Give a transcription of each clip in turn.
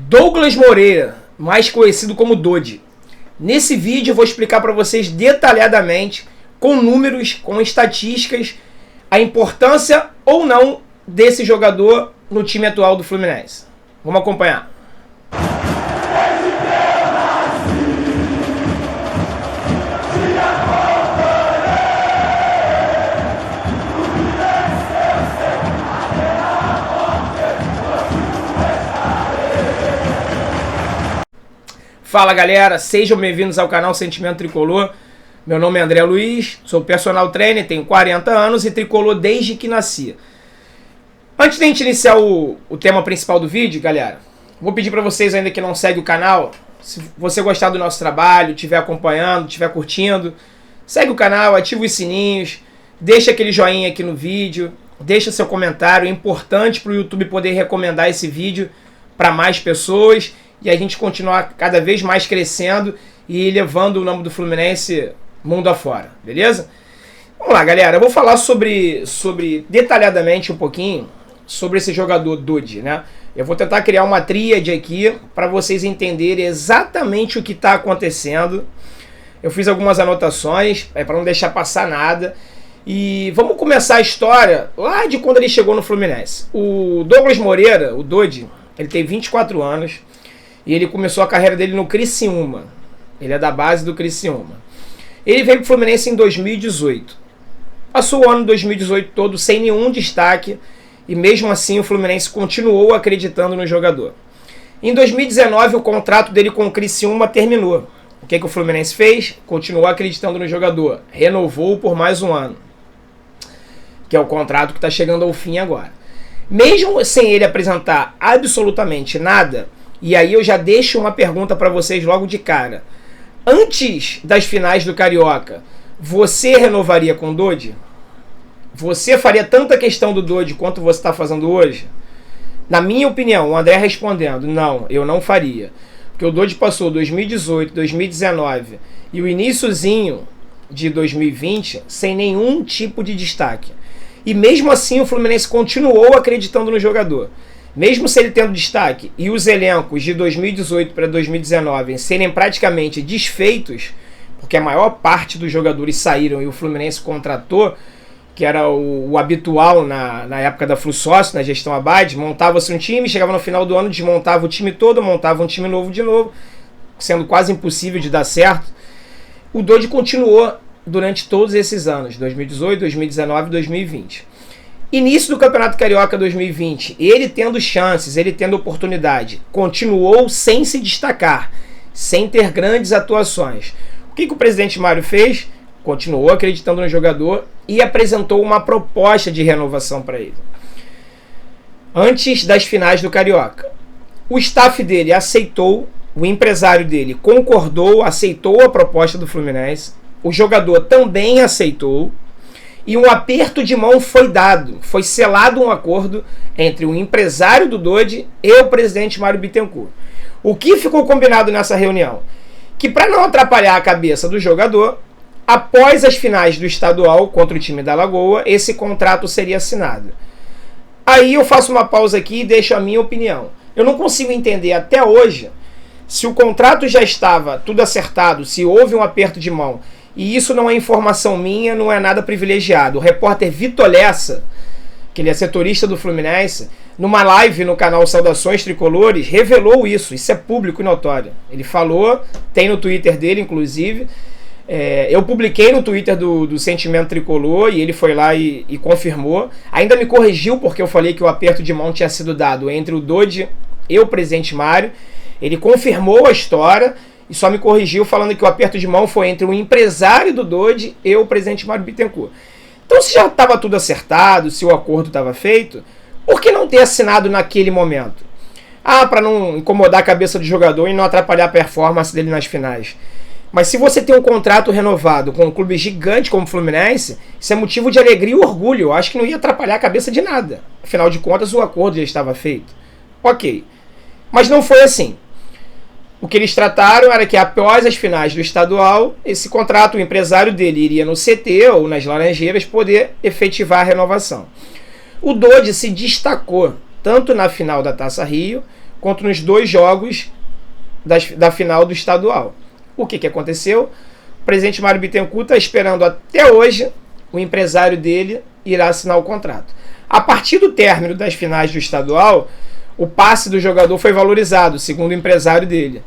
Douglas Moreira, mais conhecido como Dodi. Nesse vídeo eu vou explicar para vocês detalhadamente, com números, com estatísticas, a importância ou não desse jogador no time atual do Fluminense. Vamos acompanhar. Fala galera, sejam bem-vindos ao canal Sentimento Tricolor. Meu nome é André Luiz, sou personal trainer, tenho 40 anos e tricolor desde que nasci. Antes de a gente iniciar o tema principal do vídeo, galera, vou pedir para vocês ainda que não seguem o canal, se você gostar do nosso trabalho, estiver acompanhando, estiver curtindo, segue o canal, ativa os sininhos, deixa aquele joinha aqui no vídeo, deixa seu comentário, é importante para o YouTube poder recomendar esse vídeo para mais pessoas e a gente continuar cada vez mais crescendo e levando o nome do Fluminense mundo afora, beleza? Vamos lá, galera, eu vou falar sobre detalhadamente um pouquinho sobre esse jogador Dodi, né? Eu vou tentar criar uma tríade aqui para vocês entenderem exatamente o que está acontecendo. Eu fiz algumas anotações para não deixar passar nada. E vamos começar a história lá de quando ele chegou no Fluminense. O Douglas Moreira, o Dodi, ele tem 24 anos e ele começou a carreira dele no Criciúma. Ele é da base do Criciúma. Ele veio para o Fluminense em 2018. Passou o ano de 2018 todo sem nenhum destaque e mesmo assim o Fluminense continuou acreditando no jogador. Em 2019 o contrato dele com o Criciúma terminou. O que o Fluminense fez? Continuou acreditando no jogador. Renovou por mais um ano. Que é o contrato que está chegando ao fim agora. Mesmo sem ele apresentar absolutamente nada, e aí eu já deixo uma pergunta para vocês logo de cara. Antes das finais do Carioca, você renovaria com o Dodi? Você faria tanta questão do Dodi quanto você está fazendo hoje? Na minha opinião, o André respondendo, não, eu não faria. Porque o Dodi passou 2018, 2019 e o iniciozinho de 2020 sem nenhum tipo de destaque. E mesmo assim o Fluminense continuou acreditando no jogador. Mesmo se ele tendo destaque e os elencos de 2018 para 2019 serem praticamente desfeitos, porque a maior parte dos jogadores saíram e o Fluminense contratou, que era o habitual na época da FluSócio, na gestão Abad, montava-se um time, chegava no final do ano, desmontava o time todo, montava um time novo de novo, sendo quase impossível de dar certo. O Dodi continuou durante todos esses anos, 2018, 2019 e 2020. Início do Campeonato Carioca 2020, ele tendo chances, ele tendo oportunidade, continuou sem se destacar, sem ter grandes atuações. O que o presidente Mário fez? Continuou acreditando no jogador e apresentou uma proposta de renovação para ele. Antes das finais do Carioca. O staff dele aceitou, o empresário dele concordou, aceitou a proposta do Fluminense, o jogador também aceitou, e um aperto de mão foi dado, foi selado um acordo entre o empresário do Dodi e o presidente Mário Bittencourt. O que ficou combinado nessa reunião? Que para não atrapalhar a cabeça do jogador, após as finais do estadual contra o time da Lagoa, esse contrato seria assinado. Aí eu faço uma pausa aqui e deixo a minha opinião. Eu não consigo entender até hoje se o contrato já estava tudo acertado, se houve um aperto de mão. E isso não é informação minha, não é nada privilegiado. O repórter Vitor Lessa, que ele é setorista do Fluminense, numa live no canal Saudações Tricolores, revelou isso. Isso é público e notório. Ele falou, tem no Twitter dele, inclusive. Eu publiquei no Twitter do Sentimento Tricolor e ele foi lá e confirmou. Ainda me corrigiu porque eu falei que o aperto de mão tinha sido dado entre o Dodi e o presidente Mário. Ele confirmou a história e só me corrigiu falando que o aperto de mão foi entre o empresário do Dodi e o presidente Mário Bittencourt. Então, se já estava tudo acertado, se o acordo estava feito, por que não ter assinado naquele momento? Para não incomodar a cabeça do jogador e não atrapalhar a performance dele nas finais. Mas se você tem um contrato renovado com um clube gigante como o Fluminense, isso é motivo de alegria e orgulho. Eu acho que não ia atrapalhar a cabeça de nada. Afinal de contas, o acordo já estava feito. Ok. Mas não foi assim. O que eles trataram era que após as finais do estadual, esse contrato, o empresário dele iria no CT ou nas Laranjeiras poder efetivar a renovação. O Dodi se destacou tanto na final da Taça Rio quanto nos 2 jogos da final do estadual. O que aconteceu? O presidente Mário Bittencourt está esperando até hoje, o empresário dele irá assinar o contrato. A partir do término das finais do estadual, o passe do jogador foi valorizado, segundo o empresário dele.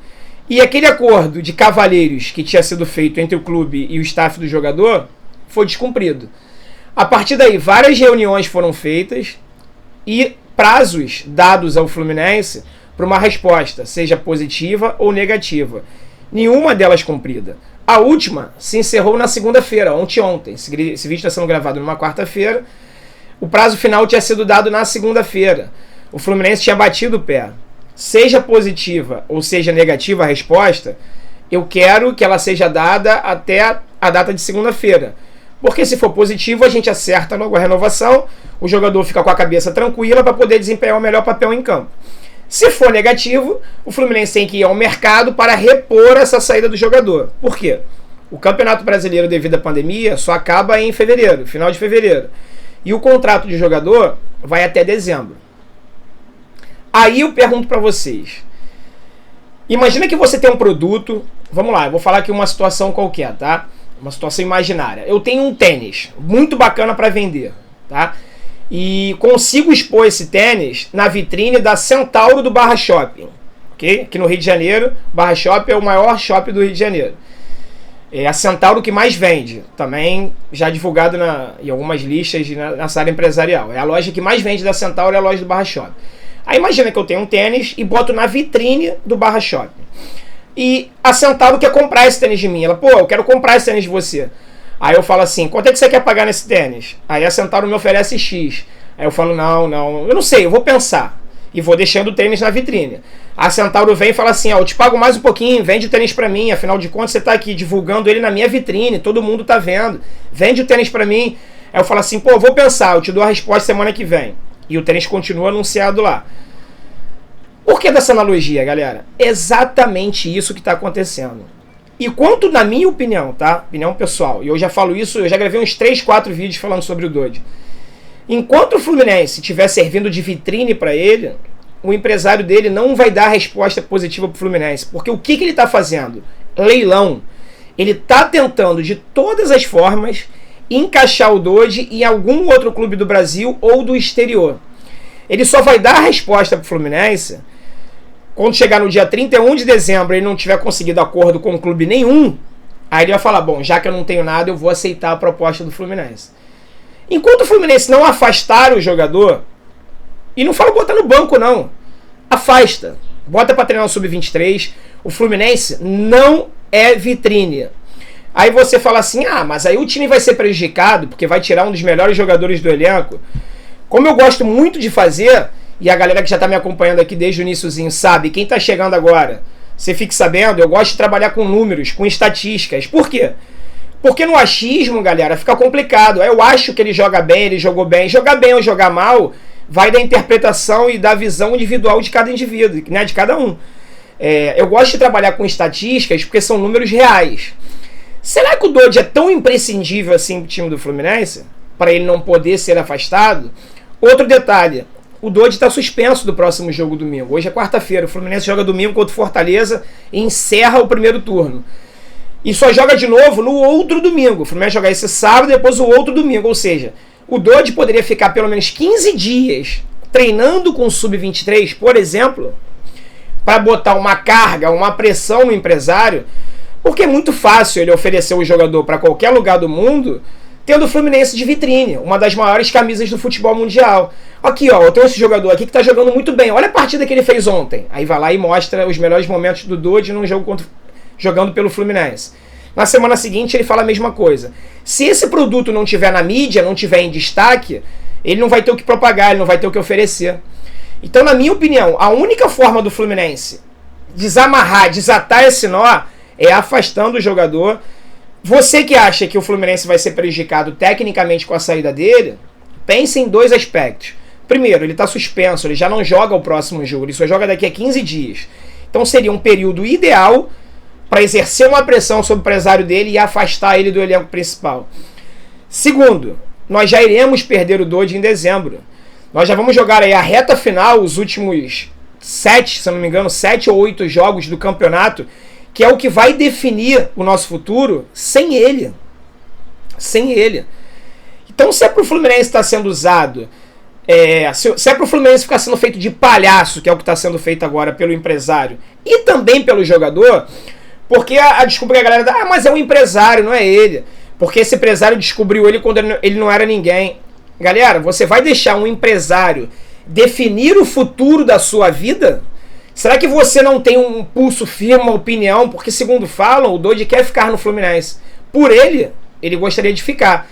E aquele acordo de cavalheiros que tinha sido feito entre o clube e o staff do jogador foi descumprido. A partir daí, várias reuniões foram feitas e prazos dados ao Fluminense para uma resposta, seja positiva ou negativa. Nenhuma delas cumprida. A última se encerrou na segunda-feira, ontem. Esse vídeo está sendo gravado numa quarta-feira. O prazo final tinha sido dado na segunda-feira. O Fluminense tinha batido o pé. Seja positiva ou seja negativa a resposta, eu quero que ela seja dada até a data de segunda-feira. Porque se for positivo, a gente acerta logo a renovação, o jogador fica com a cabeça tranquila para poder desempenhar o melhor papel em campo. Se for negativo, o Fluminense tem que ir ao mercado para repor essa saída do jogador. Por quê? O Campeonato Brasileiro, devido à pandemia, só acaba em fevereiro, final de fevereiro. E o contrato de jogador vai até dezembro. Aí eu pergunto para vocês. Imagina que você tem um produto. Vamos lá, eu vou falar aqui uma situação qualquer, tá? Uma situação imaginária. Eu tenho um tênis muito bacana para vender, tá? E consigo expor esse tênis na vitrine da Centauro do Barra Shopping, ok? Aqui no Rio de Janeiro, Barra Shopping é o maior shopping do Rio de Janeiro. É a Centauro que mais vende, também já divulgado em algumas listas nessa área empresarial. É a loja que mais vende da Centauro, é a loja do Barra Shopping. Aí imagina que eu tenho um tênis e boto na vitrine do Barra Shopping. E a Centauro quer comprar esse tênis de mim. Ela, pô, eu quero comprar esse tênis de você. Aí eu falo assim, quanto é que você quer pagar nesse tênis? Aí a Centauro me oferece X. Aí eu falo, não, eu não sei, eu vou pensar. E vou deixando o tênis na vitrine. A Centauro vem e fala assim, ó, eu te pago mais um pouquinho, vende o tênis pra mim. Afinal de contas, você tá aqui divulgando ele na minha vitrine, todo mundo tá vendo. Vende o tênis pra mim. Aí eu falo assim, pô, eu vou pensar, eu te dou a resposta semana que vem. E o tênis continua anunciado lá. Por que dessa analogia, galera? Exatamente isso que está acontecendo. E quanto, na minha opinião, tá? Opinião pessoal, e eu já falo isso, eu já gravei uns 3, 4 vídeos falando sobre o Dodge. Enquanto o Fluminense estiver servindo de vitrine para ele, o empresário dele não vai dar resposta positiva para o Fluminense. Porque o que ele está fazendo? Leilão. Ele está tentando, de todas as formas, encaixar o Dodge em algum outro clube do Brasil ou do exterior. Ele só vai dar a resposta para o Fluminense quando chegar no dia 31 de dezembro e ele não tiver conseguido acordo com clube nenhum. Aí ele vai falar, bom, já que eu não tenho nada, eu vou aceitar a proposta do Fluminense. Enquanto o Fluminense não afastar o jogador, e não falo botar no banco não, afasta, bota para treinar o Sub-23, o Fluminense não é vitrine. Aí você fala assim, mas aí o time vai ser prejudicado porque vai tirar um dos melhores jogadores do elenco. Como eu gosto muito de fazer, e a galera que já está me acompanhando aqui desde o iniciozinho sabe, quem está chegando agora, você fique sabendo, eu gosto de trabalhar com números, com estatísticas. Por quê? Porque no achismo, galera, fica complicado. Eu acho que ele joga bem, ele jogou bem. Jogar bem ou jogar mal vai da interpretação e da visão individual de cada indivíduo, né, de cada um. Eu gosto de trabalhar com estatísticas porque são números reais. Será que o Dodge é tão imprescindível assim pro time do Fluminense? Para ele não poder ser afastado? Outro detalhe, o Dodge está suspenso do próximo jogo domingo. Hoje é quarta-feira, o Fluminense joga domingo contra o Fortaleza e encerra o primeiro turno. E só joga de novo no outro domingo. O Fluminense joga esse sábado e depois o outro domingo. Ou seja, o Dodge poderia ficar pelo menos 15 dias treinando com o Sub-23, por exemplo, para botar uma carga, uma pressão no empresário, porque é muito fácil ele oferecer o jogador para qualquer lugar do mundo, tendo o Fluminense de vitrine, uma das maiores camisas do futebol mundial. Aqui, ó, eu tenho esse jogador aqui que tá jogando muito bem. Olha a partida que ele fez ontem. Aí vai lá e mostra os melhores momentos do Dodge num jogo jogando pelo Fluminense. Na semana seguinte ele fala a mesma coisa. Se esse produto não tiver na mídia, não tiver em destaque, ele não vai ter o que propagar, ele não vai ter o que oferecer. Então, na minha opinião, a única forma do Fluminense desamarrar, desatar esse nó é afastando o jogador. Você que acha que o Fluminense vai ser prejudicado tecnicamente com a saída dele, pense em 2 aspectos. Primeiro, ele está suspenso, ele já não joga o próximo jogo, ele só joga daqui a 15 dias. Então seria um período ideal para exercer uma pressão sobre o empresário dele e afastar ele do elenco principal. Segundo, nós já iremos perder o Dodge em dezembro. Nós já vamos jogar aí a reta final, os últimos 7, se eu não me engano, 7 ou 8 jogos do campeonato, que é o que vai definir o nosso futuro, sem ele. Sem ele. Então, se é pro Fluminense estar sendo usado, se é pro Fluminense ficar sendo feito de palhaço, que é o que está sendo feito agora pelo empresário, e também pelo jogador, porque a desculpa que a galera dá, mas é um empresário, não é ele. Porque esse empresário descobriu ele quando ele não era ninguém. Galera, você vai deixar um empresário definir o futuro da sua vida? Será que você não tem um pulso firme, uma opinião? Porque, segundo falam, o Dodi quer ficar no Fluminense. Por ele gostaria de ficar.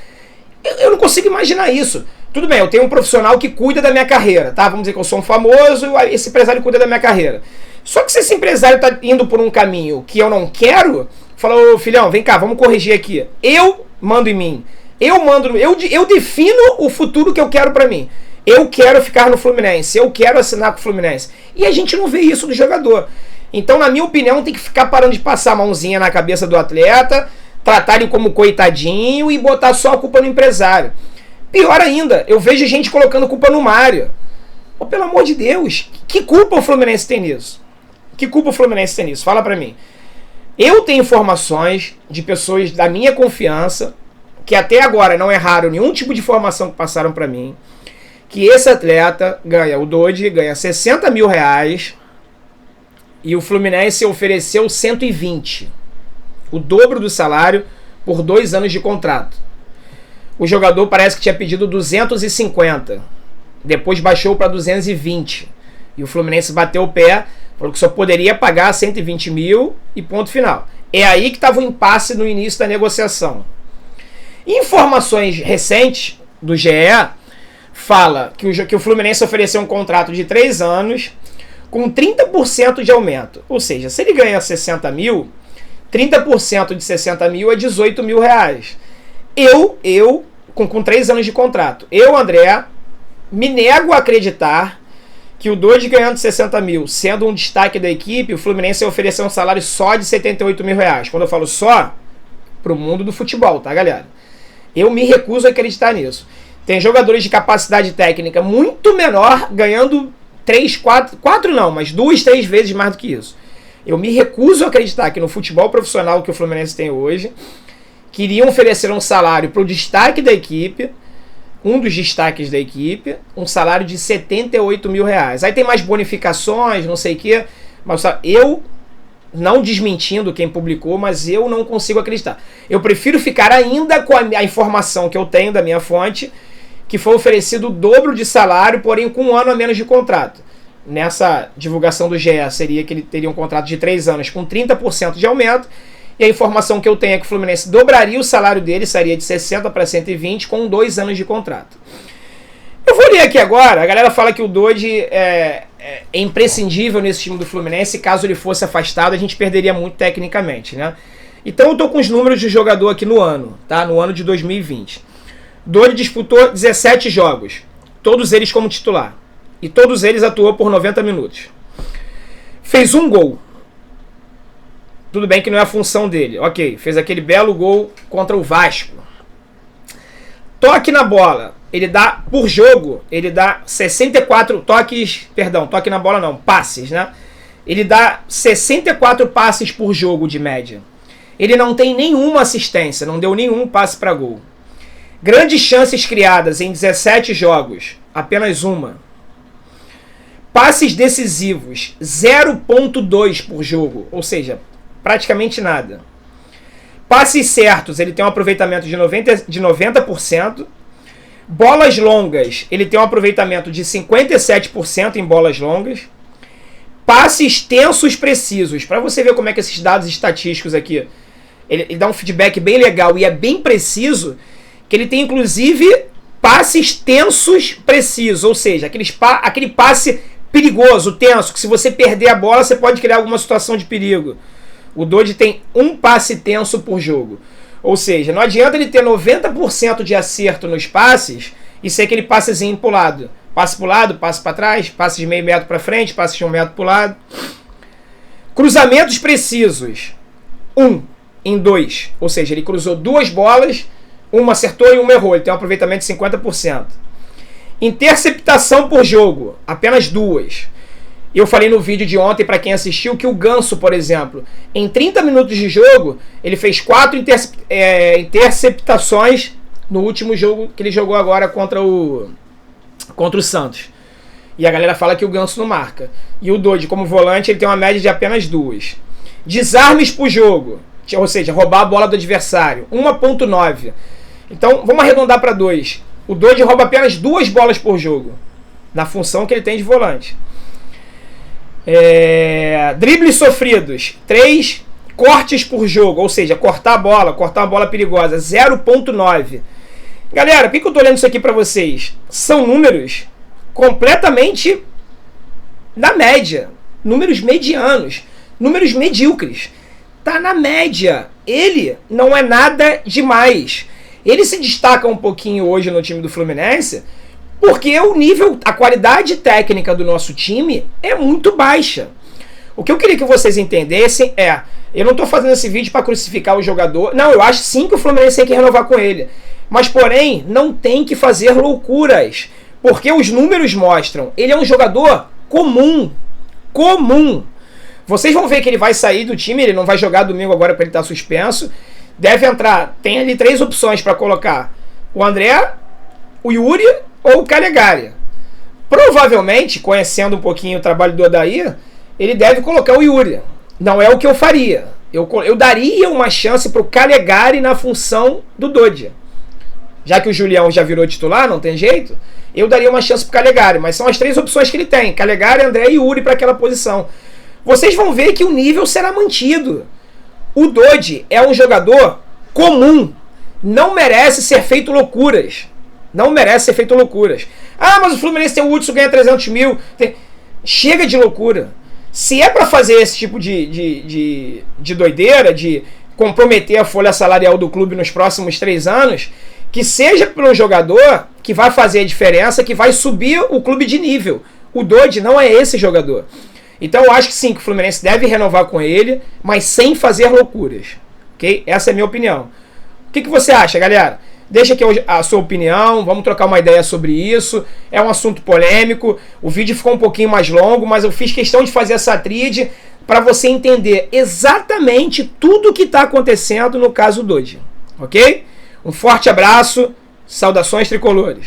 Eu não consigo imaginar isso. Tudo bem, eu tenho um profissional que cuida da minha carreira, tá? Vamos dizer que eu sou um famoso, esse empresário cuida da minha carreira. Só que se esse empresário está indo por um caminho que eu não quero, fala, ô filhão, vem cá, vamos corrigir aqui. Eu mando em mim. Eu defino o futuro que eu quero pra mim. Eu quero ficar no Fluminense, eu quero assinar com o Fluminense. E a gente não vê isso do jogador. Então, na minha opinião, tem que ficar parando de passar a mãozinha na cabeça do atleta, tratar ele como coitadinho e botar só a culpa no empresário. Pior ainda, eu vejo gente colocando culpa no Mário. Oh, pelo amor de Deus, que culpa o Fluminense tem nisso? Que culpa o Fluminense tem nisso? Fala pra mim. Eu tenho informações de pessoas da minha confiança, que até agora não erraram nenhum tipo de informação que passaram pra mim, que esse atleta ganha, o Dodi ganha 60 mil reais e o Fluminense ofereceu 120. O dobro do salário por 2 anos de contrato. O jogador parece que tinha pedido 250. Depois baixou para 220. E o Fluminense bateu o pé, falou que só poderia pagar 120 mil e ponto final. É aí que estava o impasse no início da negociação. Informações recentes do GE fala que o Fluminense ofereceu um contrato de 3 anos com 30% de aumento. Ou seja, se ele ganha 60 mil, 30% de 60 mil é 18 mil reais. Com 3 anos de contrato, André, me nego a acreditar que o Dodi ganhando 60 mil, sendo um destaque da equipe, o Fluminense ofereceu um salário só de 78 mil reais. Quando eu falo só, pro mundo do futebol, tá, galera? Eu me recuso a acreditar nisso. Tem jogadores de capacidade técnica muito menor, ganhando 4 não, mas 2, 3 vezes mais do que isso. Eu me recuso a acreditar que no futebol profissional que o Fluminense tem hoje, queriam oferecer um salário para o destaque da equipe, um dos destaques da equipe, um salário de 78 mil reais. Aí tem mais bonificações, não sei o quê, mas eu, não desmentindo quem publicou, mas eu não consigo acreditar. Eu prefiro ficar ainda com a informação que eu tenho da minha fonte, que foi oferecido o dobro de salário, porém com 1 ano a menos de contrato. Nessa divulgação do GE seria que ele teria um contrato de 3 anos com 30% de aumento, e a informação que eu tenho é que o Fluminense dobraria o salário dele, sairia de 60 para 120 com 2 anos de contrato. Eu vou ler aqui agora, a galera fala que o Dodi é imprescindível nesse time do Fluminense, caso ele fosse afastado a gente perderia muito tecnicamente, né? Então eu tô com os números de jogador aqui no ano, tá? No ano de 2020. Dodi disputou 17 jogos, todos eles como titular, e todos eles atuou por 90 minutos. Fez 1 gol. Tudo bem que não é a função dele. Ok, fez aquele belo gol contra o Vasco. Toque na bola. Ele dá, por jogo, ele dá 64 toques... Perdão, toque na bola não, passes, né? Ele dá 64 passes por jogo de média. Ele não tem nenhuma assistência, não deu nenhum passe para gol. Grandes chances criadas em 17 jogos, apenas uma. Passes decisivos, 0.2 por jogo, ou seja, praticamente nada. Passes certos, ele tem um aproveitamento de 90%. Bolas longas, ele tem um aproveitamento de 57% em bolas longas. Passes tensos precisos, para você ver como é que esses dados estatísticos aqui, ele dá um feedback bem legal e é bem preciso, que ele tem inclusive passes tensos precisos, ou seja, aquele passe perigoso, tenso, que se você perder a bola você pode criar alguma situação de perigo. O Dodi tem 1 passe tenso por jogo. Ou seja, não adianta ele ter 90% de acerto nos passes e ser aquele passezinho pro lado. Passe pro lado, passe para trás, passe de meio metro para frente, passe de 1 metro pro lado. Cruzamentos precisos. 1 em 2. Ou seja, ele cruzou 2 bolas, uma acertou e uma errou. Ele tem um aproveitamento de 50%. Interceptação por jogo, apenas 2. Eu falei no vídeo de ontem, para quem assistiu, que o Ganso, por exemplo, em 30 minutos de jogo, ele fez 4 interceptações no último jogo que ele jogou agora contra o Santos. E a galera fala que o Ganso não marca. E o Dodge, como volante, ele tem uma média de apenas 2. Desarmes por jogo, ou seja, roubar a bola do adversário, 1.9. Então, vamos arredondar para 2. O Dodge rouba apenas 2 bolas por jogo, na função que ele tem de volante. Dribles sofridos, 3 cortes por jogo, ou seja, cortar uma bola perigosa, 0.9. Galera, por que eu tô lendo isso aqui para vocês? São números completamente na média, números medianos, números medíocres. Tá na média. Ele não é nada demais. Ele se destaca um pouquinho hoje no time do Fluminense porque o nível, a qualidade técnica do nosso time é muito baixa. O que eu queria que vocês entendessem é, eu não estou fazendo esse vídeo para crucificar o jogador. Não, eu acho sim que o Fluminense tem que renovar com ele. Mas, porém, não tem que fazer loucuras. Porque os números mostram, ele é um jogador comum. Comum. Vocês vão ver que ele vai sair do time, ele não vai jogar domingo agora porque ele está suspenso. Deve entrar, tem ali 3 opções para colocar. O André, o Yuri ou o Calegari. Provavelmente, conhecendo um pouquinho o trabalho do Odair, ele deve colocar o Yuri. Não é o que eu faria. Eu daria uma chance para o Calegari na função do Dodge. Já que o Julião já virou titular, não tem jeito, eu daria uma chance para o Calegari. Mas são as 3 opções que ele tem. Calegari, André e Yuri para aquela posição. Vocês vão ver que o nível será mantido. O Dodge é um jogador comum. Não merece ser feito loucuras. Não merece ser feito loucuras. Ah, mas o Fluminense tem o Hudson, ganha 300 mil. Chega de loucura. Se é para fazer esse tipo de doideira, de comprometer a folha salarial do clube nos próximos 3 anos, que seja para um jogador que vai fazer a diferença, que vai subir o clube de nível. O Dodge não é esse jogador. Então eu acho que sim, que o Fluminense deve renovar com ele, mas sem fazer loucuras. Ok? Essa é a minha opinião. O que você acha, galera? Deixa aqui a sua opinião, vamos trocar uma ideia sobre isso. É um assunto polêmico, o vídeo ficou um pouquinho mais longo, mas eu fiz questão de fazer essa tríade para você entender exatamente tudo o que está acontecendo no caso Dodge. Ok? Um forte abraço, saudações tricolores.